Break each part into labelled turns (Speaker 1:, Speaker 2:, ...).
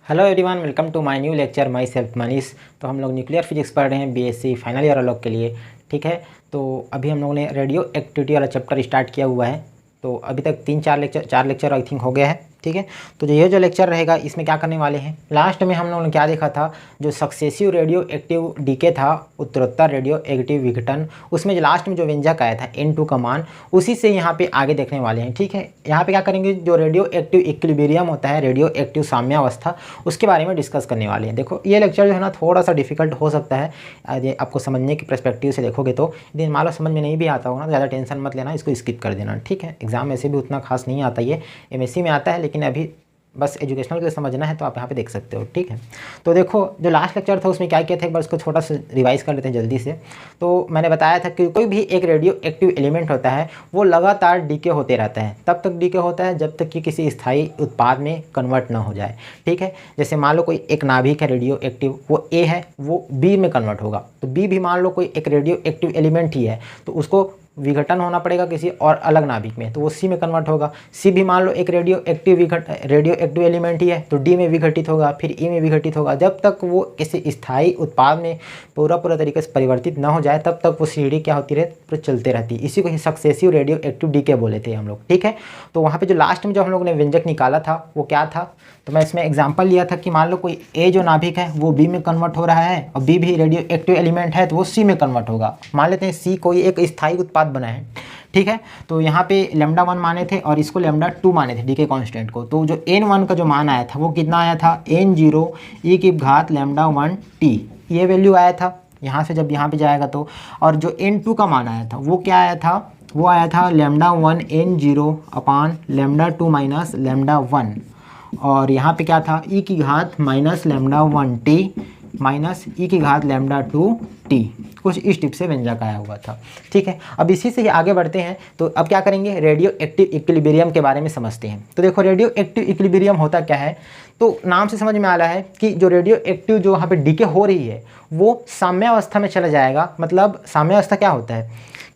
Speaker 1: Hello everyone, welcome to my new lecture. Myself Manish. तो हम लोग न्यूक्लियर फिजिक्स पढ़ रहे हैं बीएससी फाइनल ईयर लोग के लिए। ठीक है, तो अभी हम लोगों ने रेडियो एक्टिविटी वाला चैप्टर स्टार्ट किया हुआ है। तो अभी तक चार लेक्चर आई थिंक हो गया है। ठीक है, तो ये जो लेक्चर रहेगा इसमें क्या करने वाले हैं, लास्ट में हम लोगों ने क्या देखा था, जो सक्सेसिव रेडियो एक्टिव डीके था, उत्तरोत्तर रेडियो एक्टिव विघटन, उसमें जो लास्ट में जो व्यंजक आया था N2 का मान, उसी से यहाँ पे आगे देखने वाले हैं। ठीक है, यहाँ पे क्या करेंगे, जो रेडियो एक्टिव इक्विलिब्रियम होता है, रेडियो एक्टिव साम्यावस्था, उसके बारे में डिस्कस करने वाले हैं। देखो ये लेक्चर जो है ना थोड़ा सा डिफिकल्ट हो सकता है, ये आपको समझने की पर्सपेक्टिव से देखोगे तो। यदि मान लो समझ में नहीं भी आता होगा ना, ज़्यादा टेंशन मत लेना, इसको स्किप कर देना। ठीक है, एग्जाम में से भी उतना खास नहीं आता, ये MSc में आता है, लेकिन अभी बस एजुकेशनल के समझना है तो आप यहाँ पे देख सकते हो। ठीक है, तो देखो जो लास्ट लेक्चर था उसमें क्या किया था, एक बार उसको छोटा सा रिवाइज कर लेते हैं जल्दी से। तो मैंने बताया था कि कोई भी एक रेडियो एक्टिव एलिमेंट होता है वो लगातार डीके होते रहता है, तब तक डीके होता है जब तक कि किसी स्थायी उत्पाद में कन्वर्ट ना हो जाए। ठीक है, जैसे मान लो कोई एक नाभिक है रेडियो एक्टिव, वो A है, वो B में कन्वर्ट होगा, तो B भी मान लो कोई एक रेडियो एक्टिव एलिमेंट ही है, तो उसको विघटन होना पड़ेगा किसी और अलग नाभिक में, तो वो C में कन्वर्ट होगा। C भी मान लो एक रेडियो एक्टिव एलिमेंट ही है, तो D में विघटित होगा, फिर E में विघटित होगा। जब तक वो किसी स्थायी उत्पाद में पूरा तरीके से परिवर्तित ना हो जाए तब तक वो सीढ़ी क्या होती रहे, तो चलते रहती है। इसी को ही सक्सेसिव रेडियो एक्टिव डीके बोले थे हम लोग। ठीक है, तो वहाँ पे जो लास्ट में जो हम लोग ने व्यंजक निकाला था वो क्या था, तो मैं इसमें एग्जाम्पल लिया था कि मान लो कोई A जो नाभिक है वो B में कन्वर्ट हो रहा है, और B भी रेडियो एक्टिव एलिमेंट है तो वो C में कन्वर्ट होगा। मान लेते हैं C कोई एक स्थायी उत्पाद बना है। ठीक है, तो यहाँ पे λ1 माने थे और इसको λ2 माने थे डीके कांस्टेंट को। तो जो N1 का जो मान आया था वो कितना आया था, N0 e की घात λ1t, ये वैल्यू आया था यहाँ से जब यहाँ पे जाएगा तो। और जो N2 का मान आया था वो क्या आया था, वो आया था λ1 N0 अपान λ2 माइनस λ1, और यहाँ पे क्या था, e की घात माइनस λ1t माइनस e की घात λ2t, कुछ इस टिप से व्यंजक आया हुआ था। ठीक है, अब इसी से ही आगे बढ़ते हैं। तो अब क्या करेंगे, रेडियो एक्टिव इक्विलिब्रियम के बारे में समझते हैं। तो देखो रेडियो एक्टिव इक्विलिब्रियम होता क्या है, तो नाम से समझ में आ रहा है कि जो रेडियो एक्टिव जो वहाँ पे डीके हो रही है वो साम्यावस्था में चला जाएगा। मतलब साम्यावस्था क्या होता है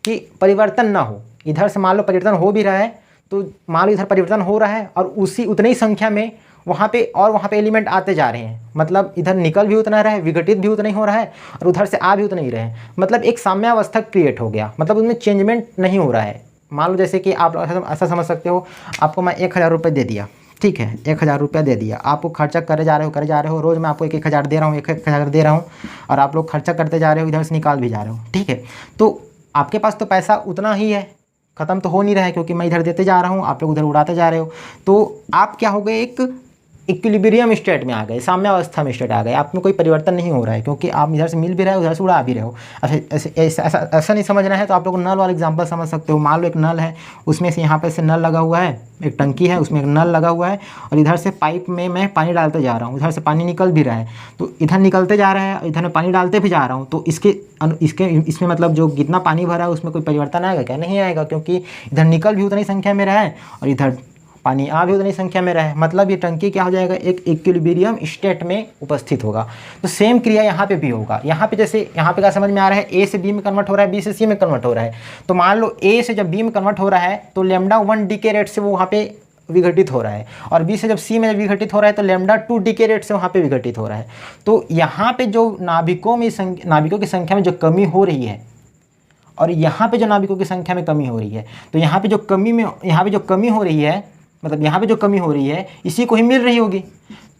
Speaker 1: कि परिवर्तन ना हो, इधर से मान लो परिवर्तन हो भी रहा है, तो मान लो इधर परिवर्तन हो रहा है और उसी उतनी ही संख्या में वहाँ पे एलिमेंट आते जा रहे हैं। मतलब इधर निकल भी उतना रहा है, विघटित भी उतना ही हो रहा है, और उधर से आ भी उतना ही रहे। मतलब एक साम्यावस्था क्रिएट हो गया, मतलब उसमें चेंजमेंट नहीं हो रहा है। मान लो जैसे कि आप ऐसा समझ सकते हो, आपको मैं 1000 रुपये दे दिया। ठीक है, 1000 रुपया दे दिया, आपको खर्चा करे जा रहे हो, रोज़ मैं आपको 1,000 दे रहा हूँ, 1,000 दे रहा हूँ, और आप लोग खर्चा करते जा रहे हो, इधर से निकाल भी जा रहे हो। ठीक है, तो आपके पास तो पैसा उतना ही है, ख़त्म तो हो नहीं रहा है, क्योंकि मैं इधर देते जा रहा हूँ, आप लोग उधर उड़ाते जा रहे हो। तो आप क्या हो गए, एक इक्विलिब्रियम स्टेट में आ गए, साम्यावस्था में स्टेट आ गए, आप में कोई परिवर्तन नहीं हो रहा है, क्योंकि आप इधर से मिल भी रहे हो, उधर से उड़ा भी रहे हो। ऐसा नहीं समझना है तो आप लोग नल वाला एग्जांपल समझ सकते हो। मान लो एक नल है, उसमें से यहाँ पे से नल लगा हुआ है, एक टंकी है उसमें एक नल लगा हुआ है, और इधर से पाइप में मैं पानी डालते जा रहा हूँ, उधर से पानी निकल भी रहा है, तो इधर निकलते जा रहा है, इधर मैं पानी डालते भी जा रहा हूँ। तो इसमें मतलब जो कितना पानी भरा है उसमें कोई परिवर्तन आएगा क्या, नहीं आएगा, क्योंकि इधर निकल भी उतनी संख्या में रहा है और इधर पानी आ भी उतनी संख्या में रहे। मतलब ये टंकी क्या हो जाएगा, एक इक्विलिब्रियम स्टेट में उपस्थित होगा। तो सेम क्रिया यहाँ पे भी होगा। यहाँ पे जैसे यहाँ पे क्या समझ में आ रहा है, A से B में कन्वर्ट हो रहा है, B से C में कन्वर्ट हो रहा है। तो मान लो A से जब B में कन्वर्ट हो रहा है तो λ1 डीके रेट से वो वहाँ पे विघटित हो रहा है, और B से जब C में विघटित हो रहा है तो λ2 डीके रेट से वहाँ पे विघटित हो रहा है। तो यहाँ पे जो नाभिकों की संख्या में जो कमी हो रही है, और यहाँ पे जो नाभिकों की संख्या में कमी हो रही है, तो यहाँ पे जो कमी हो रही है, मतलब यहाँ पे जो कमी हो रही है इसी को ही मिल रही होगी।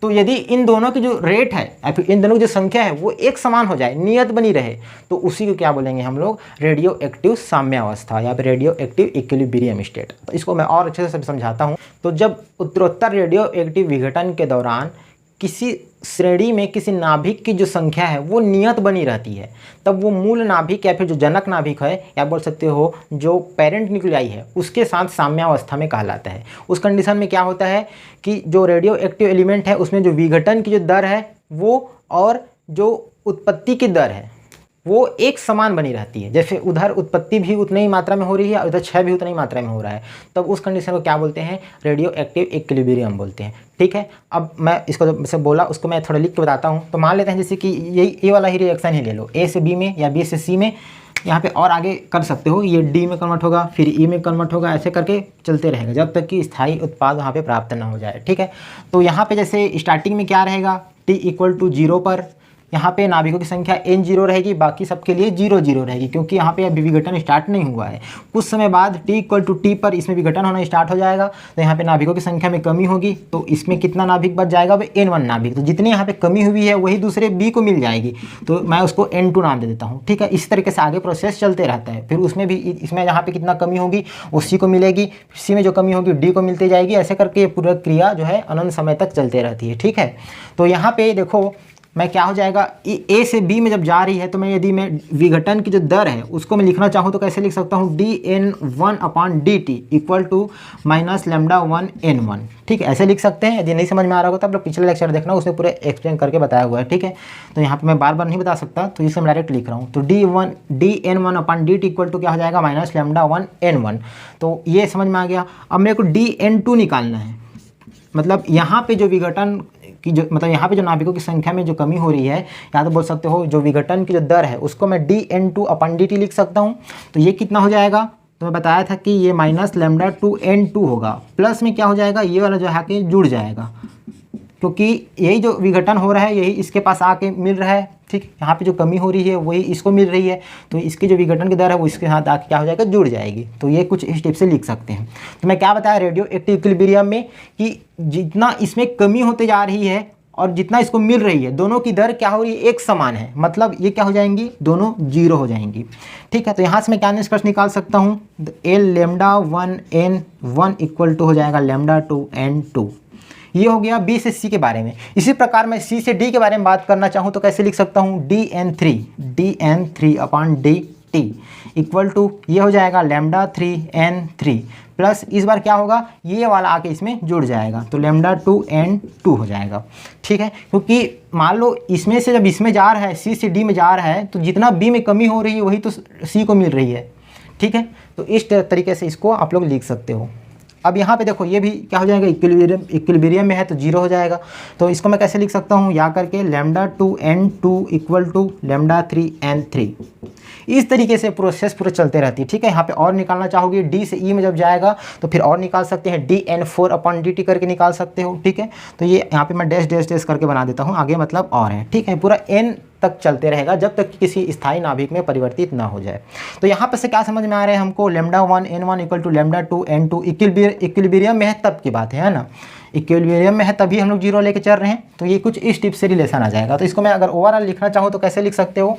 Speaker 1: तो यदि इन दोनों की जो रेट है या फिर इन दोनों की जो संख्या है वो एक समान हो जाए, नियत बनी रहे, तो उसी को क्या बोलेंगे हम लोग, रेडियो एक्टिव साम्यावस्था या फिर रेडियो एक्टिव इक्विलिब्रियम स्टेट। तो इसको मैं और अच्छे से समझाता हूँ। तो जब उत्तरोत्तर रेडियो एक्टिव विघटन के दौरान किसी श्रेणी में किसी नाभिक की जो संख्या है वो नियत बनी रहती है, तब वो मूल नाभिक या फिर जो जनक नाभिक है, या बोल सकते हो जो पेरेंट न्यूक्लियाई है, उसके साथ साम्यावस्था में कहलाता है। उस कंडीशन में क्या होता है कि जो रेडियो एक्टिव एलिमेंट है उसमें जो विघटन की जो दर है वो, और जो उत्पत्ति की दर है, वो एक समान बनी रहती है। जैसे उधर उत्पत्ति भी उतनी ही मात्रा में हो रही है, उधर क्षय भी उतनी ही मात्रा में हो रहा है, तब उस कंडीशन को क्या बोलते हैं, रेडियो एक्टिव इक्विलिब्रियम बोलते हैं। ठीक है, अब मैं इसको जैसे बोला उसको मैं थोड़ा लिख के बताता हूँ। तो मान लेते हैं जैसे कि ये वाला ही रिएक्शन ही ले लो, ए से बी में या बी से सी में, यहाँ पे और आगे कर सकते हो, ये डी में कन्वर्ट होगा, फिर ई में कन्वर्ट होगा, ऐसे करके चलते रहेगा जब तक कि स्थायी उत्पाद वहाँ पे प्राप्त ना हो जाए। ठीक है, तो यहाँ पे जैसे स्टार्टिंग में क्या रहेगा, टी इक्वल टू 0 पर यहाँ पे नाभिकों की संख्या n 0 रहेगी, बाकी सबके लिए 0 0 रहेगी, क्योंकि यहाँ पे अभी विघटन स्टार्ट नहीं हुआ है। कुछ समय बाद t इक्वल टू टी पर इसमें विघटन होना स्टार्ट हो जाएगा, तो यहाँ पे नाभिकों की संख्या में कमी होगी, तो इसमें कितना नाभिक बच जाएगा, वो n1 नाभिक। तो जितनी यहाँ पे कमी हुई है वही दूसरे b को मिल जाएगी, तो मैं उसको n2 नाम दे देता हूँ। ठीक है, इस तरीके से आगे प्रोसेस चलते रहता है। फिर उसमें भी इसमें यहाँ पे कितना कमी होगी वो c को मिलेगी, c में जो कमी होगी d को मिलती जाएगी, ऐसे करके ये पूरा क्रिया जो है अनंत समय तक चलते रहती है। ठीक है, तो यहाँ पे देखो मैं क्या हो जाएगा, ए से बी में जब जा रही है तो मैं यदि मैं विघटन की जो दर है उसको मैं लिखना चाहूँ तो कैसे लिख सकता हूँ, dn1/dt इक्वल टू -λ1n1। ठीक है, ऐसे लिख सकते हैं। यदि नहीं समझ में आ रहा होगा तो आप लोग पिछले लेक्चर देखना, उसमें पूरे एक्सप्लेन करके बताया हुआ है। ठीक है, तो यहाँ पे मैं बार बार नहीं बता सकता, तो इसे मैं डायरेक्ट लिख रहा हूँ। तो dn1/dt इक्वल टू क्या हो जाएगा, -λ1n1। तो ये समझ में आ गया। अब मेरे को dn2 निकालना है, मतलब यहाँ पे जो विघटन की जो मतलब यहाँ पे जो नाभिकों की संख्या में जो कमी हो रही है, या तो बोल सकते हो जो विघटन की जो दर है उसको मैं dn2/dt लिख सकता हूँ। तो ये कितना हो जाएगा, तो मैं बताया था कि ये -λ2n2 होगा, प्लस में क्या हो जाएगा, ये वाला जो है कि जुड़ जाएगा, क्योंकि यही जो विघटन हो रहा है यही इसके पास आके मिल रहा है। ठीक, यहाँ पे जो कमी हो रही है वही इसको मिल रही है, तो इसकी जो विघटन की दर है वो इसके साथ आके क्या हो जाएगा, जुड़ जाएगी। तो ये कुछ इस टिप से लिख सकते हैं। तो मैं क्या बताया रेडियो एक्टिव इक्विलिब्रियम में कि जितना इसमें कमी होते जा रही है और जितना इसको मिल रही है, दोनों की दर क्या हो रही है, एक समान है, मतलब ये क्या हो जाएंगी, दोनों 0 हो जाएंगी। ठीक है, तो यहाँ से मैं क्या निष्कर्ष निकाल सकता हूँ, L1n1 इक्वल टू हो जाएगा λ2n2। ये हो गया बी से सी के बारे में। इसी प्रकार मैं सी से डी के बारे में बात करना चाहूँ तो कैसे लिख सकता हूँ, dn3/dt इक्वल टू ये हो जाएगा λ3n3 प्लस इस बार क्या होगा, ये वाला आके इसमें जुड़ जाएगा, तो λ2n2 हो जाएगा। ठीक है, क्योंकि मान लो इसमें से जब इसमें जा रहा है, सी से डी में जा रहा है, तो जितना बी में कमी हो रही है वही तो सी को मिल रही है। ठीक है, तो इस तरीके से इसको आप लोग लिख सकते हो। अब यहाँ पे देखो ये भी क्या हो जाएगा, इक्विलिब्रियम में है तो 0 हो जाएगा। तो इसको मैं कैसे लिख सकता हूँ, या करके λ2n2 इक्वल टू λ3n3। इस तरीके से प्रोसेस पूरे चलते रहती है। ठीक है, यहाँ पे और निकालना चाहोगे डी से ई में जब जाएगा तो फिर और निकाल सकते हैं, dn4/dt करके निकाल सकते हो। ठीक है, तो ये यहाँ पे मैं डैश डैश डैश करके बना देता हूँ, आगे मतलब और है। ठीक है, पूरा n तक चलते रहेगा जब तक कि किसी स्थायी नाभिक में परिवर्तित ना हो जाए। तो यहाँ पर से क्या समझ में आ रहा है हमको, λ1n1 equal to λ2n2 equilibrium में है तब की बात है ना, इक्विलिब्रियम में है तभी हम लोग 0 लेके चल रहे हैं। तो ये कुछ इस टिप से रिलेशन आ जाएगा। तो इसको मैं अगर ओवरऑल लिखना चाहूँ तो कैसे लिख सकते हो,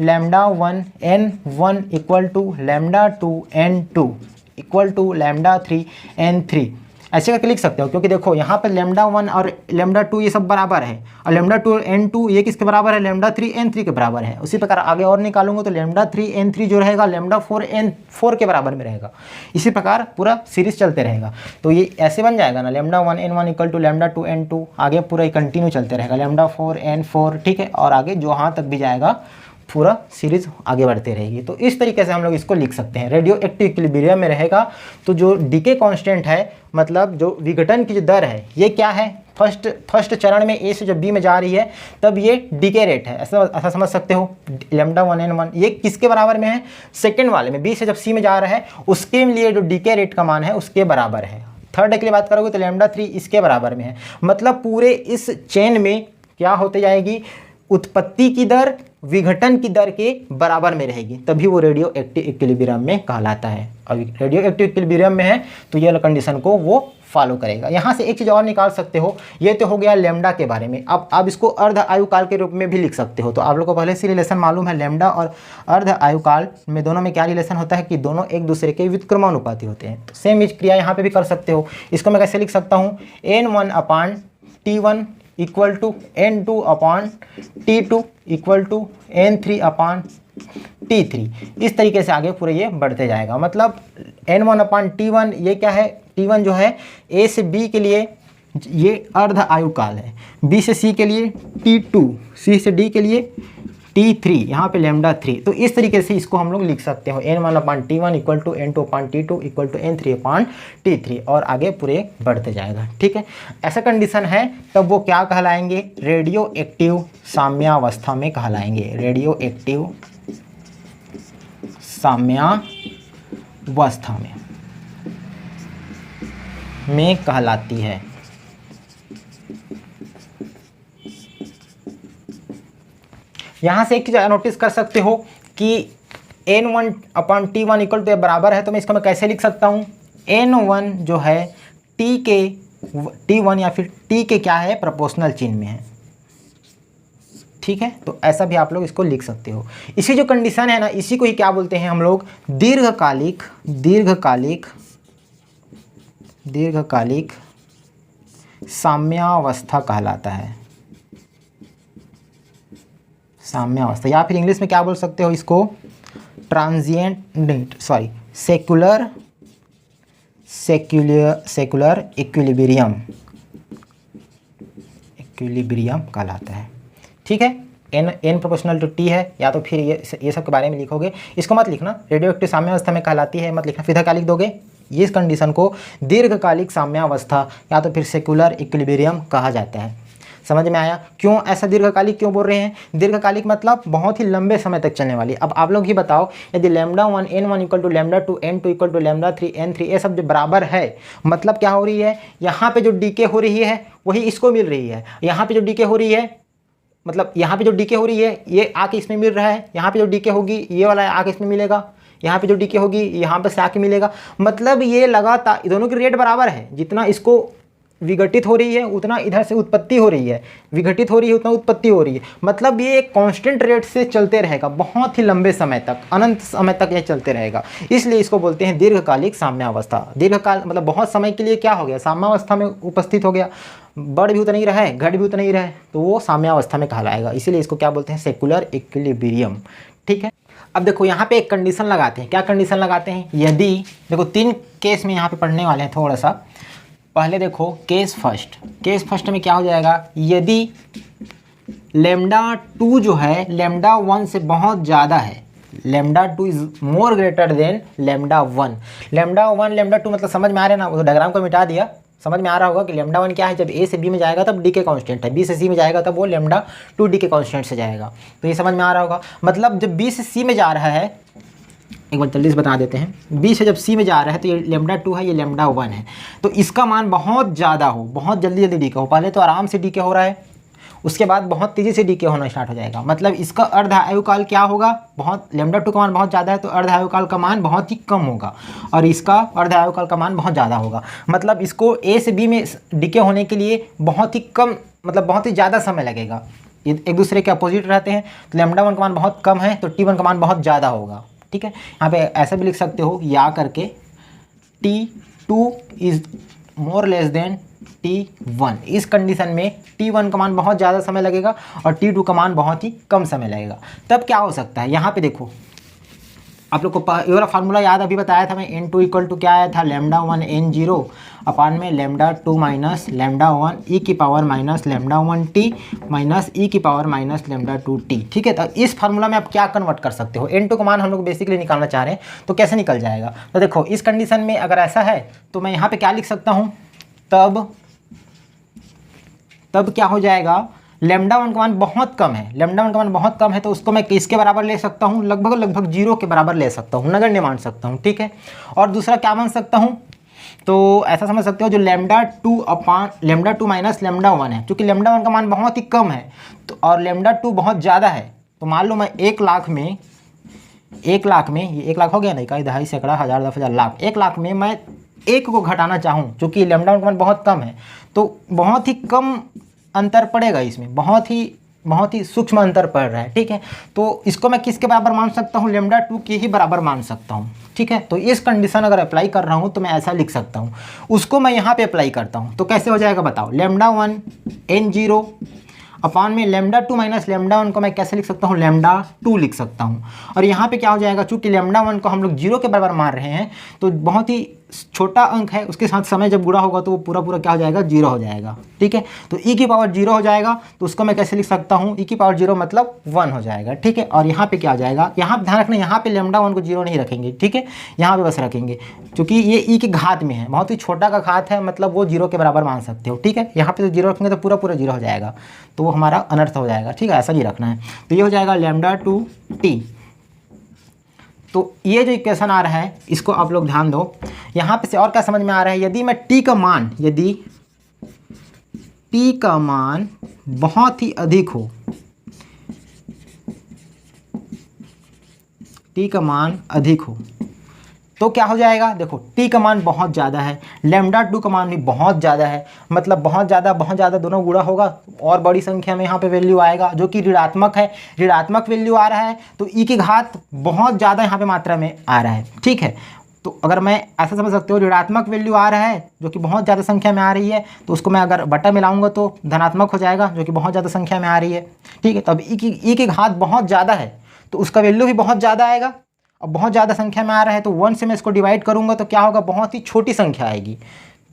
Speaker 1: λ1n1 equal to λ2n2 equal to λ3n3, ऐसे करके लिख सकते हो। क्योंकि देखो यहाँ पर λ1 और λ2 ये सब बराबर है, और λ2n2 ये किसके बराबर है, λ3n3 के बराबर है। उसी प्रकार आगे और निकालूंगा तो λ3n3 जो रहेगा λ4n4 के बराबर में रहेगा। इसी प्रकार पूरा सीरीज चलते रहेगा। तो ये ऐसे बन जाएगा ना, λ1n1 इक्वल टू λ2n2, आगे पूरा कंटिन्यू चलते रहेगा, λ4n4। ठीक है, और आगे जो यहाँ तक भी जाएगा पूरा सीरीज आगे बढ़ते रहेगी। तो इस तरीके से हम लोग इसको लिख सकते हैं। रेडियो एक्टिव इक्विलिब्रियम में रहेगा तो जो डीके कांस्टेंट है, मतलब जो विघटन की जो दर है, ये क्या है, फर्स्ट चरण में ए से जब बी में जा रही है तब ये डीके रेट है, ऐसा समझ सकते हो। λ1n1 ये किसके बराबर में है, सेकेंड वाले में, बी से जब सी में जा रहा है उसके लिए जो डीके रेट का मान है उसके बराबर है। थर्ड के लिए बात करोगे तो λ3 इसके बराबर में है। मतलब पूरे इस चेन में क्या होते जाएगी, उत्पत्ति की दर विघटन की दर के बराबर में रहेगी, तभी वो रेडियो एक्टिव इक्विलिब्रियम में कहलाता है। और रेडियो एक्टिव इक्विलिब्रियम में है तो ये कंडीशन को वो फॉलो करेगा। यहाँ से एक चीज़ और निकाल सकते हो, ये तो हो गया लैम्डा के बारे में। अब आप इसको अर्ध आयुकाल के रूप में भी लिख सकते हो। तो आप लोग को पहले से रिलेशन मालूम है, लैम्डा और अर्ध आयुकाल में दोनों में क्या रिलेशन होता है कि दोनों एक दूसरे के व्युत्क्रमानुपाती होते हैं। तो सेम क्रिया यहाँ पे भी कर सकते हो। इसको मैं कैसे लिख सकता हूँ, n1/t1 equal to n2/t2 equal to n3/t3। इस तरीके से आगे पूरे ये बढ़ते जाएगा। मतलब n1/t1 ये क्या है, t1 जो है a से b के लिए ये अर्ध आयुकाल है, b से c के लिए t2, c से d के लिए T3, यहाँ पे λ3। तो इस तरीके से इसको हम लोग लिख सकते हो n1/T1 equal to n2/T2 equal to n3/T3 और आगे पूरे बढ़ते जाएगा। ठीक है, ऐसा कंडीशन है तब वो क्या कहलाएंगे, रेडियो एक्टिव साम्यावस्था में कहलाएंगे, रेडियो एक्टिव साम्यावस्था में कहलाती है। यहाँ से एक चीज़ नोटिस कर सकते हो कि n1/T1 इक्वल टू बराबर है, तो मैं इसको मैं कैसे लिख सकता हूँ, n1 जो है T1 या फिर T के क्या है, प्रोपोर्शनल चिन्ह में है। ठीक है, तो ऐसा भी आप लोग इसको लिख सकते हो। इसी जो कंडीशन है ना, इसी को ही क्या बोलते हैं हम लोग, दीर्घकालिक साम्यावस्था कहलाता है, साम्यावस्था। या फिर इंग्लिश में क्या बोल सकते हो इसको, सेक्युलर इक्विलिब्रियम कहलाता है। ठीक है, n प्रोपोर्शनल टू T है, या तो फिर ये सब के बारे में लिखोगे, इसको मत लिखना रेडियो एक्टिव साम्यावस्था में कहलाती है मत लिखना, सीधा क्या लिख दोगे, इस कंडीशन को दीर्घकालिक साम्यावस्था या तो फिर सेक्युलर इक्विलिब्रियम कहा जाता है। समझ में आया क्यों ऐसा दीर्घकालिक क्यों बोल रहे हैं, दीर्घकालिक मतलब बहुत ही लंबे समय तक चलने वाली। अब आप लोग ही बताओ, यदि λ1 n1 equal to λ2 n2 equal to λ3 n3 ये सब जो बराबर है, मतलब क्या हो रही है, यहाँ पे जो डीके हो रही है वही इसको मिल रही है, यहाँ पे जो डीके हो रही है, मतलब यहाँ पे जो डीके हो रही है ये आके इसमें मिल रहा है, यहाँ पे जो डीके होगी ये वाला आके इसमें मिलेगा, यहाँ पे जो डीके होगी यहाँ पे से आके मिलेगा। मतलब ये लगातार दोनों की रेट बराबर है, जितना इसको विघटित हो रही है उतना इधर से उत्पत्ति हो रही है, विघटित हो रही है उतना उत्पत्ति हो रही है। मतलब ये एक कांस्टेंट रेट से चलते रहेगा बहुत ही लंबे समय तक, अनंत समय तक ये चलते रहेगा, इसलिए इसको बोलते हैं दीर्घकालिक साम्यावस्था। दीर्घकाल मतलब बहुत समय के लिए क्या हो गया, साम्यावस्था में उपस्थित हो गया, बढ़ भी उतना ही रहा है घट भी उतना ही रहा है, तो वो साम्यावस्था में कहलाएगा, इसीलिए इसको क्या बोलते हैं, सेक्युलर इक्विलिब्रियम। ठीक है, अब देखो यहाँ पे एक कंडीशन लगाते हैं, क्या कंडीशन लगाते हैं, यदि देखो 3 केस में यहाँ पे पढ़ने वाले हैं थोड़ा सा, पहले देखो केस फर्स्ट में क्या हो जाएगा, यदि λ2 जो है λ1 से बहुत ज़्यादा है, λ2 इज मोर ग्रेटर देन λ1, λ2 मतलब समझ में आ रहा है ना, वो डायग्राम को मिटा दिया, समझ में आ रहा होगा कि λ1 क्या है, जब A से B में जाएगा तब D के कांस्टेंट है, B से C में जाएगा तब वो λ2 D के कांस्टेंट से जाएगा, तो ये समझ में आ रहा होगा। मतलब जब B से C में जा रहा है, एक बार जल्दी से बता देते हैं, B से जब C में जा रहा है तो ये λ2 है, ये λ1 है, तो इसका मान बहुत ज़्यादा हो, बहुत जल्दी डीके हो, पहले तो आराम से डीके हो रहा है, उसके बाद बहुत तेज़ी से डीके होना स्टार्ट हो जाएगा। मतलब इसका अर्ध आयुकाल क्या होगा, बहुत λ2 का मान बहुत ज़्यादा है तो अर्ध आयुकाल का मान बहुत ही कम होगा, और इसका अर्ध आयुकाल का मान बहुत ज़्यादा होगा। मतलब इसको A से B में डीके होने के लिए बहुत ही कम, मतलब बहुत ही ज़्यादा समय लगेगा, ये एक दूसरे के अपोजिट रहते हैं, तो λ1 का मान बहुत कम है तो T1 का मान बहुत ज़्यादा होगा। ठीक है, यहाँ पे ऐसा भी लिख सकते हो या करके T2 is more less than T1, इस कंडीशन में T1 का मान बहुत ज़्यादा समय लगेगा और T2 का मान बहुत ही कम समय लगेगा। तब क्या हो सकता है, यहाँ पे देखो आप लोग को ये वाला फार्मूला याद अभी बताया था मैं, n2 इक्वल टू क्या आया था, λ1 n0 अपान में λ2 माइनस λ1 e की power minus λ1t minus e की पावर माइनस λ2t। ठीक है, तो इस फार्मूला में आप क्या कन्वर्ट कर सकते हो, n2 का मान हम लोग बेसिकली निकालना चाह रहे हैं तो कैसे निकल जाएगा। तो देखो इस कंडीशन में अगर ऐसा है तो मैं यहाँ पे क्या लिख सकता हूँ, तब क्या हो जाएगा, λ1 का मान बहुत कम है, λ1 का मान बहुत कम है तो उसको मैं किसके बराबर ले सकता हूँ, लगभग 0 के बराबर ले सकता हूँ, नगण्य मान सकता हूँ। ठीक है, और दूसरा क्या मान सकता हूँ, तो ऐसा समझ सकते हो जो λ2 माइनस λ1 है, क्योंकि λ1 का मान बहुत ही कम है तो और λ2 बहुत ज़्यादा है, तो मान लो मैं 1 लाख में ये 1 लाख हो गया नहीं, कहीं दहाई सैकड़ा हज़ार 10,000 लाख, 1 लाख में मैं 1 को घटाना चाहूँ, क्योंकि λ1 का मान बहुत कम है तो बहुत ही कम अंतर पड़ेगा इसमें, बहुत ही सूक्ष्म अंतर पड़ रहा है। ठीक है, तो इसको मैं किसके बराबर मान सकता हूँ, λ2 के ही बराबर मान सकता हूँ। ठीक है, तो इस कंडीशन अगर अप्लाई कर रहा हूँ तो मैं ऐसा लिख सकता हूँ, उसको मैं यहाँ पे अप्लाई करता हूँ तो कैसे हो जाएगा बताओ, λ1 n0 अपान में λ2 माइनस λ1 को मैं कैसे लिख सकता हूँ, λ2 लिख सकता हूँ। और यहाँ पे क्या हो जाएगा, चूँकि λ1 को हम लोग 0 के बराबर मान रहे हैं तो बहुत ही छोटा अंक है उसके साथ समय जब गुणा होगा तो वो पूरा पूरा क्या हो जाएगा, 0 हो जाएगा। ठीक है, तो e की पावर 0 हो जाएगा, तो उसको मैं कैसे लिख सकता हूँ, e की पावर 0 मतलब 1 हो जाएगा। ठीक है, और यहाँ पे क्या हो जाएगा, यहाँ पे ध्यान रखना, यहाँ पे लैम्डा 1 को 0 नहीं रखेंगे। ठीक है, यहाँ पे बस रखेंगे, क्योंकि ये e के घात में है, बहुत ही छोटा का घात है, मतलब वो 0 के बराबर मान सकते हो। ठीक है, यहाँ पे तो 0 रखेंगे तो पूरा पूरा 0 हो जाएगा, तो वो हमारा अनर्थ हो जाएगा। ठीक है, ऐसा नहीं रखना है। तो ये हो जाएगा लैम्डा 2t। तो ये जो इक्वेशन आ रहा है इसको आप लोग ध्यान दो, यहाँ पे से और क्या समझ में आ रहा है, यदि मैं t का मान, यदि t का मान बहुत ही अधिक हो, t का मान अधिक हो तो क्या हो जाएगा, देखो t का मान बहुत ज़्यादा है, लैम्डा 2 का मान भी बहुत ज़्यादा है, मतलब बहुत ज़्यादा दोनों गुणा होगा और बड़ी संख्या में यहाँ पे वैल्यू आएगा जो कि ऋणात्मक है, ऋणात्मक वैल्यू आ रहा है, तो e की घात बहुत ज़्यादा यहाँ पे मात्रा में आ रहा है। ठीक है, तो अगर मैं ऐसा समझ सकते हो, ऋणात्मक वैल्यू आ रहा है जो कि बहुत ज़्यादा संख्या में आ रही है, तो उसको मैं अगर बटा मिलाऊंगा तो धनात्मक हो जाएगा जो कि बहुत ज़्यादा संख्या में आ रही है। ठीक है, तो अब e की घात बहुत ज़्यादा है तो उसका वैल्यू भी बहुत ज़्यादा आएगा, अब बहुत ज़्यादा संख्या में आ रहा है तो 1 से मैं इसको डिवाइड करूंगा तो क्या होगा, बहुत ही छोटी संख्या आएगी।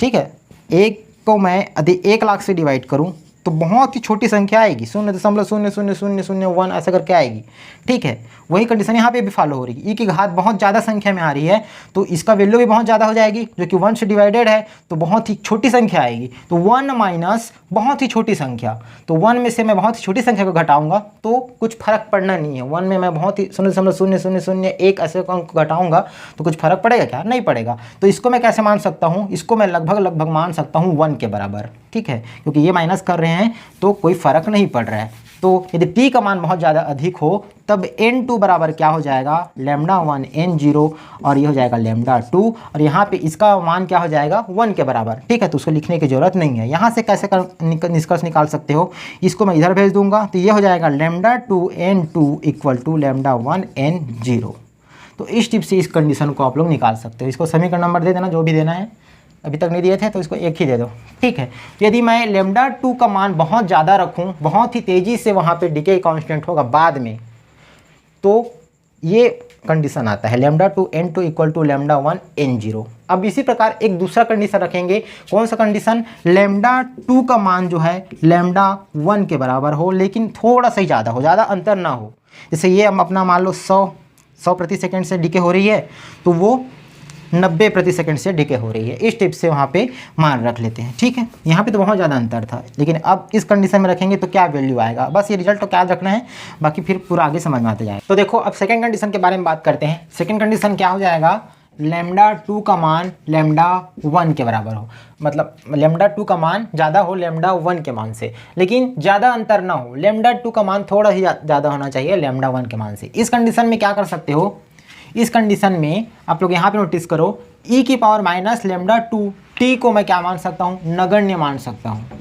Speaker 1: ठीक है, 1 को मैं यदि 1 लाख से डिवाइड करूं तो बहुत ही छोटी संख्या आएगी, 0.000001 ऐसा करके आएगी। ठीक है, वही कंडीशन यहाँ पे भी फॉलो हो रही है, e की घात बहुत ज़्यादा संख्या में आ रही है तो इसका वैल्यू भी बहुत ज़्यादा हो जाएगी, जो कि 1 से डिवाइडेड है तो बहुत ही छोटी संख्या आएगी। तो 1 माइनस बहुत ही छोटी संख्या, तो 1 में से मैं बहुत ही छोटी संख्या को घटाऊंगा तो कुछ फर्क पड़ना नहीं है। 1 में मैं बहुत ही 0.0001 ऐसे अंक घटाऊंगा तो कुछ फर्क पड़ेगा क्या, नहीं पड़ेगा। तो इसको मैं कैसे मान सकता हूँ, इसको मैं लगभग मान सकता हूँ 1 के बराबर। ठीक है, क्योंकि ये माइनस कर रहे हैं तो कोई फर्क नहीं पड़ रहा है। तो यदि t का मान बहुत ज़्यादा अधिक हो तब n2 बराबर क्या हो जाएगा, लैम्डा 1 n0, और ये हो जाएगा लैम्डा 2, और यहाँ पे इसका मान क्या हो जाएगा, 1 के बराबर। ठीक है, तो उसको लिखने की ज़रूरत नहीं है। यहाँ से कैसे निष्कर्ष निकाल सकते हो, इसको मैं इधर भेज दूंगा तो ये हो जाएगा lambda 2 n2 equal to lambda 1 n0। तो इस टिप से इस कंडीशन को आप लोग निकाल सकते हो। इसको समीकरण नंबर दे देना जो भी देना है, अभी तक नहीं दिए थे तो इसको 1 ही दे दो। ठीक है, यदि मैं लैम्डा 2 का मान बहुत ज़्यादा रखूं, बहुत ही तेज़ी से वहाँ पे डिके कांस्टेंट होगा बाद में, तो ये कंडीशन आता है lambda 2 n2 equal to lambda 1 n0। अब इसी प्रकार एक दूसरा कंडीशन रखेंगे, कौन सा कंडीशन, लैम्डा 2 का मान जो है लैम्डा 1 के बराबर हो लेकिन थोड़ा सा ही ज़्यादा हो, ज़्यादा अंतर ना हो। जैसे ये हम अपना मान लो 100 प्रति सेकेंड से डिके हो रही है तो वो 90 प्रति सेकंड से डिके हो रही है, इस टिप से वहाँ पे मान रख लेते हैं। ठीक है, यहाँ पे तो बहुत ज़्यादा अंतर था, लेकिन अब इस कंडीशन में रखेंगे तो क्या वैल्यू आएगा, बस ये रिजल्ट तो क्या रखना है, बाकी फिर पूरा आगे समझ में आते जाए। तो देखो अब सेकंड कंडीशन के बारे में बात करते हैं। सेकंड कंडीशन क्या हो जाएगा, लैम्डा 2 का मान लैम्डा 1 के बराबर हो, मतलब लैम्डा 2 का मान ज़्यादा हो लैम्डा 1 के मान से, लेकिन ज़्यादा अंतर ना हो, लैम्डा 2 का मान थोड़ा ही ज़्यादा होना चाहिए लैम्डा 1 के मान से। इस कंडीशन में क्या कर सकते हो, इस कंडीशन में आप लोग यहाँ पे नोटिस करो, e की पावर माइनस लैम्डा 2 t को मैं क्या मान सकता हूँ, नगण्य मान सकता हूँ।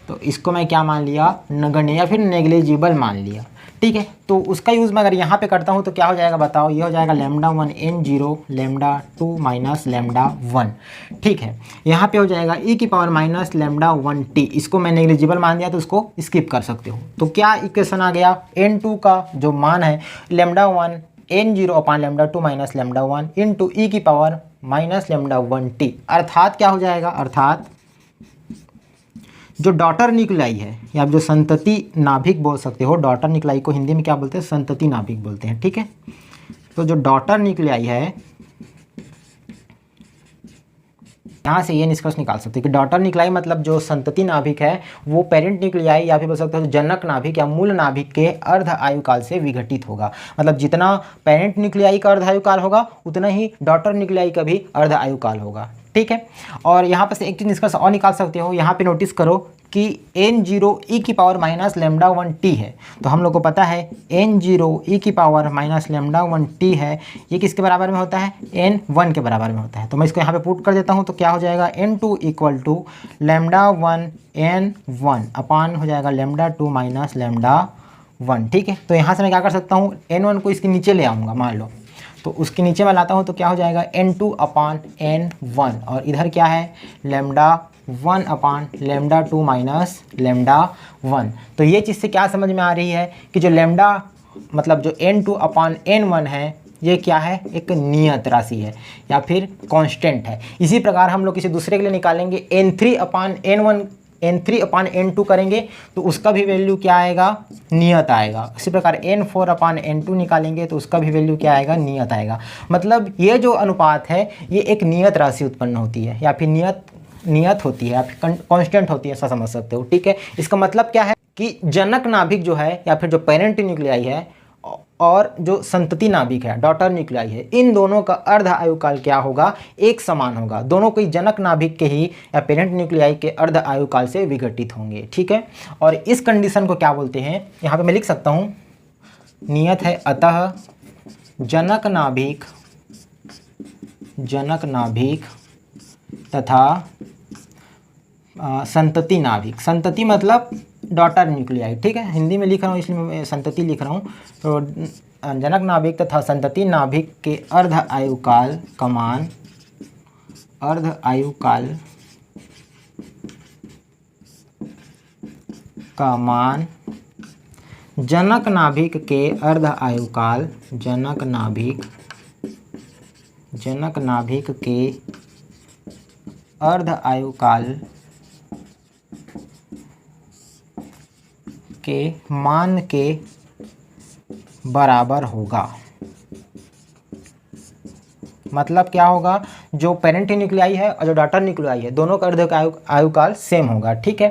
Speaker 1: तो इसको मैं क्या मान लिया, नगण्य या फिर नेग्लिजिबल मान लिया। ठीक है, तो उसका यूज़ मैं अगर यहाँ पे करता हूँ तो क्या हो जाएगा बताओ, ये हो जाएगा lambda 1 n0 lambda 2 minus lambda 1। ठीक है, यहाँ पे हो जाएगा e की पावर माइनस लैम्डा 1t, इसको मैं नेग्लिजिबल मान दिया तो उसको स्किप कर सकते हो। तो क्या इक्वेशन आ गया, n2 का जो मान है लैम्डा 1 n0 अपान लैम्डा 2 माइनस लैम्डा 1 इंटू ई की पावर माइनस लैम्डा 1t, अर्थात क्या हो जाएगा, अर्थात जो डॉटर न्यूक्लियाई है या आप जो संतति नाभिक बोल सकते हो, डॉटर न्यूक्लियाई को हिंदी में क्या बोलते हैं, संतति नाभिक बोलते हैं। ठीक है, तो जो डॉटर न्यूक्लियाई है, यहाँ से ये निष्कर्ष निकाल सकते हैं कि डॉटर न्यूक्लियाई मतलब जो संतति नाभिक है वो पेरेंट न्यूक्लियाई या फिर बोल सकते हो जनक नाभिक या मूल नाभिक के अर्ध आयुकाल से विघटित होगा। मतलब जितना पेरेंट न्यूक्लियाई का अर्ध आयुकाल होगा उतना ही डॉटर न्यूक्लियाई का भी अर्ध आयुकाल होगा। ठीक है, और यहाँ पर से एक चीज़ निष्कर्ष और निकाल सकते हो, यहाँ पे नोटिस करो कि n0 e की पावर माइनस लैम्डा 1t है, तो हम लोग को पता है n0 e की पावर माइनस लैम्डा 1t है, ये किसके बराबर में होता है, n1 के बराबर में होता है। तो मैं इसको यहाँ पे पुट कर देता हूँ तो क्या हो जाएगा, n2 equal to lambda 1 n1 अपान हो जाएगा लैम्डा 2 माइनस लैम्डा 1। ठीक है, तो यहाँ से मैं क्या कर सकता हूँ, n1 को इसके नीचे ले आऊँगा मान लो, तो उसके नीचे मैं लाता हूँ तो क्या हो जाएगा n2 अपान n1, और इधर क्या है लैम्डा 1 अपान लैम्डा 2 माइनस लैम्डा 1। तो ये चीज़ से क्या समझ में आ रही है कि जो लैम्डा मतलब जो n2 अपान n1 है ये क्या है, एक नियत राशि है या फिर कांस्टेंट है। इसी प्रकार हम लोग किसी दूसरे के लिए निकालेंगे n3/n1 n3/n2 करेंगे तो उसका भी वैल्यू क्या आएगा, नियत आएगा। इसी प्रकार n4/n2 निकालेंगे तो उसका भी वैल्यू क्या आएगा, नियत आएगा। मतलब ये जो अनुपात है ये एक नियत राशि उत्पन्न होती है या फिर नियत होती है या फिर कांस्टेंट होती है, ऐसा समझ सकते हो। ठीक है, इसका मतलब क्या है कि जनक नाभिक जो है या फिर जो पेरेंट न्यूक्लियाई है और जो संतति नाभिक है, डॉटर न्यूक्लियाई है, इन दोनों का अर्ध आयुकाल क्या होगा, एक समान होगा। दोनों कोई जनक नाभिक के ही या पेरेंट न्यूक्लियाई के अर्ध आयुकाल से विघटित होंगे। ठीक है, और इस कंडीशन को क्या बोलते हैं, यहाँ पे मैं लिख सकता हूँ, नियत है अतः जनक नाभिक तथा संतति नाभिक। संतति मतलब डॉटर न्यूक्लियाई। ठीक है, हिंदी में लिख रहा हूँ इसलिए मैं संतति लिख रहा हूँ। तो जनक नाभिक तथा संतति नाभिक के अर्ध आयुकाल का मान जनक नाभिक के अर्ध आयुकाल के अर्ध आयुकाल के मान के बराबर होगा। मतलब क्या होगा, जो पेरेंट न्यूक्लियाई है और जो डॉटर न्यूक्लियाई है दोनों का अर्ध आयुकाल सेम होगा। ठीक है,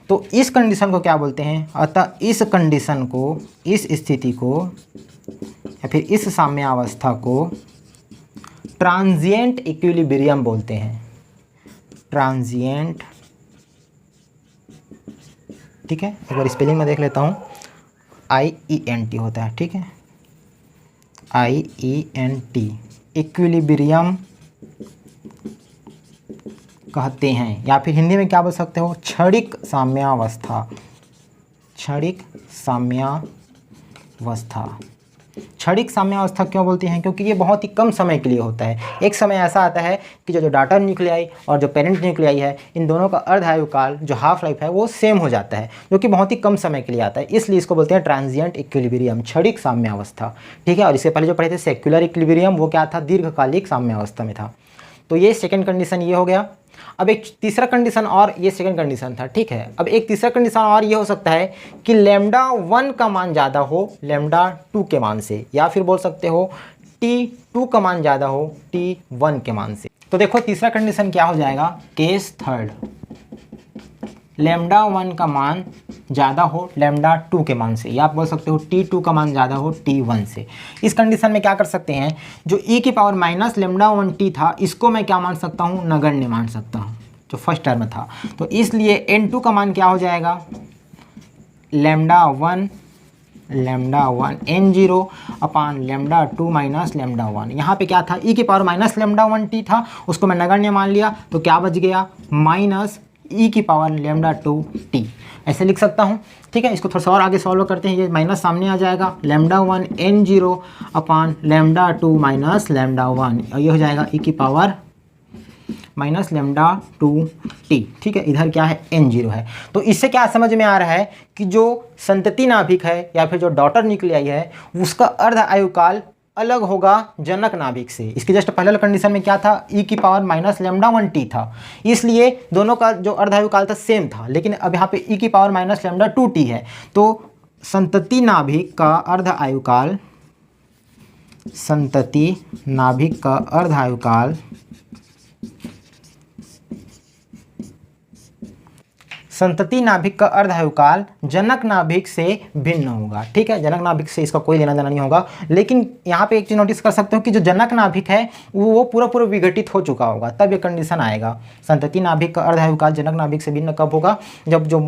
Speaker 1: तो इस कंडीशन को क्या बोलते हैं, अतः इस कंडीशन को, इस स्थिति को या फिर इस साम्यावस्था को ट्रांजिएंट इक्विलिब्रियम बोलते हैं। ट्रांजिएंट, ठीक है, एक बार स्पेलिंग में देख लेता हूँ, IENT होता है। ठीक है, IENT, इक्विलिब्रियम कहते हैं, या फिर हिंदी में क्या बोल सकते हो, क्षणिक साम्यावस्था। क्षणिक साम्यावस्था क्यों बोलते हैं, क्योंकि ये बहुत ही कम समय के लिए होता है। एक समय ऐसा आता है कि जो डॉटर न्यूक्लियाई और जो पेरेंट न्यूक्लियाई है, इन दोनों का अर्ध आयुकाल जो हाफ लाइफ है वो सेम हो जाता है, जो कि बहुत ही कम समय के लिए आता है। इसलिए इसको बोलते हैं ट्रांजिएंट इक्विलिब्रियम, क्षणिक साम्यावस्था। ठीक है, और इससे पहले जो पढ़े थे सेक्युलर इक्विलिब्रियम, वो क्या था, दीर्घकालिक साम्यावस्था में था। तो ये सेकेंड कंडीशन ये हो गया। अब एक तीसरा कंडीशन, और ये सेकंड कंडीशन था। ठीक है, अब एक तीसरा कंडीशन और ये हो सकता है कि λ1 का मान ज़्यादा हो λ2 के मान से, या फिर बोल सकते हो T2 का मान ज़्यादा हो T1 के मान से। तो देखो तीसरा कंडीशन क्या हो जाएगा, केस थर्ड, λ1 का मान ज़्यादा हो λ2 के मान से, या आप बोल सकते हो T2 का मान ज़्यादा हो T1 से। इस कंडीशन में क्या कर सकते हैं, जो e की पावर माइनस λ1t था, इसको मैं क्या मान सकता हूँ, नगण्य मान सकता हूँ, जो फर्स्ट टर्म था। तो इसलिए n2 का मान क्या हो जाएगा, λ1 n0 अपान λ2 माइनस λ1। यहाँ पे क्या था, e की पावर माइनस λ1t था, उसको मैं नगण्य मान लिया, तो क्या बच गया, माइनस e की पावर λ2t, ऐसे लिख सकता हूँ। ठीक है, इसको थोड़ा सा और आगे सॉल्व करते हैं, ये माइनस सामने आ जाएगा, λ1 n0 अपान λ2 माइनस λ1, और ये हो जाएगा e की पावर माइनस λ2t। ठीक है, इधर क्या है, n0 है। तो इससे क्या समझ में आ रहा है कि जो संतति नाभिक है या फिर जो डॉटर न्यूक्लियाई है, उसका अर्ध आयुकाल अलग होगा जनक नाभिक से। इसके जस्ट पहले कंडीशन में क्या था, e की पावर माइनस λ1t था, इसलिए दोनों का जो अर्ध आयुकाल था सेम था। लेकिन अब यहाँ पे e की पावर माइनस λ2t है, तो संतति नाभिक का अर्ध आयुकाल, संतति नाभिक का अर्ध आयुकाल संतति नाभिक का अर्ध आयुकाल जनक नाभिक से भिन्न होगा। ठीक है, जनक नाभिक से इसका कोई लेना देना नहीं होगा। लेकिन यहाँ पे एक चीज़ नोटिस कर सकते हो कि जो जनक नाभिक है वो पूरा विघटित हो चुका होगा, तब ये कंडीशन आएगा। संतति नाभिक का अर्ध आयुकाल जनक नाभिक से भिन्न कब होगा, जब जो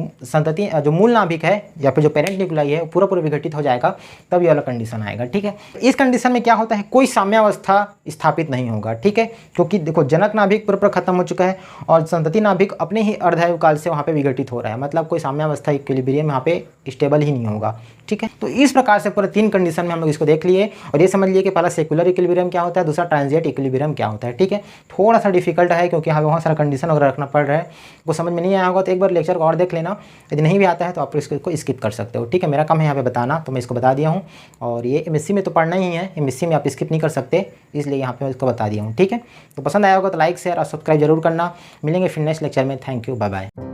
Speaker 1: मूल नाभिक है या फिर जो पेरेंट न्यूक्लियाई है पूरा विघटित हो जाएगा, तब ये वाला कंडीशन आएगा। ठीक है, इस कंडीशन में क्या होता है, कोई साम्यावस्था स्थापित नहीं होगा। ठीक है, क्योंकि देखो जनक नाभिक पूरा खत्म हो चुका है और संतति नाभिक अपने ही अर्ध आयुकाल से वहाँ पे विघटित घटित हो रहा है, मतलब कोई साम्यावस्था इक्विलिब्रियम यहाँ पे स्टेबल ही नहीं होगा। ठीक है, तो इस प्रकार से पूरे 3 कंडीशन में हम लोग इसको देख लिए और ये समझ लिए कि पहला सेकुलर इक्विलिब्रियम क्या होता है, दूसरा ट्रांजिएंट इक्विलिब्रियम क्या होता है। ठीक है, थोड़ा सा डिफिकल्ट है क्योंकि यहाँ बहुत सारा कंडीशन वगैरह रखना पड़ रहा है, वो समझ में नहीं आया होगा तो एक बार लेक्चर को और देख लेना, यदि नहीं भी आता है तो आप इसको स्किप कर सकते हो। ठीक है, मेरा काम है यहाँ पे बताना, तो मैं इसको बता दिया हूँ और ये एमएससी में तो पढ़ना ही है, एमएससी में आप स्किप नहीं कर सकते, इसलिए यहाँ पे मैं इसको बता दिया हूँ। ठीक है, तो पसंद आया होगा तो लाइक शेयर और सब्सक्राइब जरूर करना। मिलेंगे फिर नेक्स्ट लेक्चर में। Thank you, bye bye.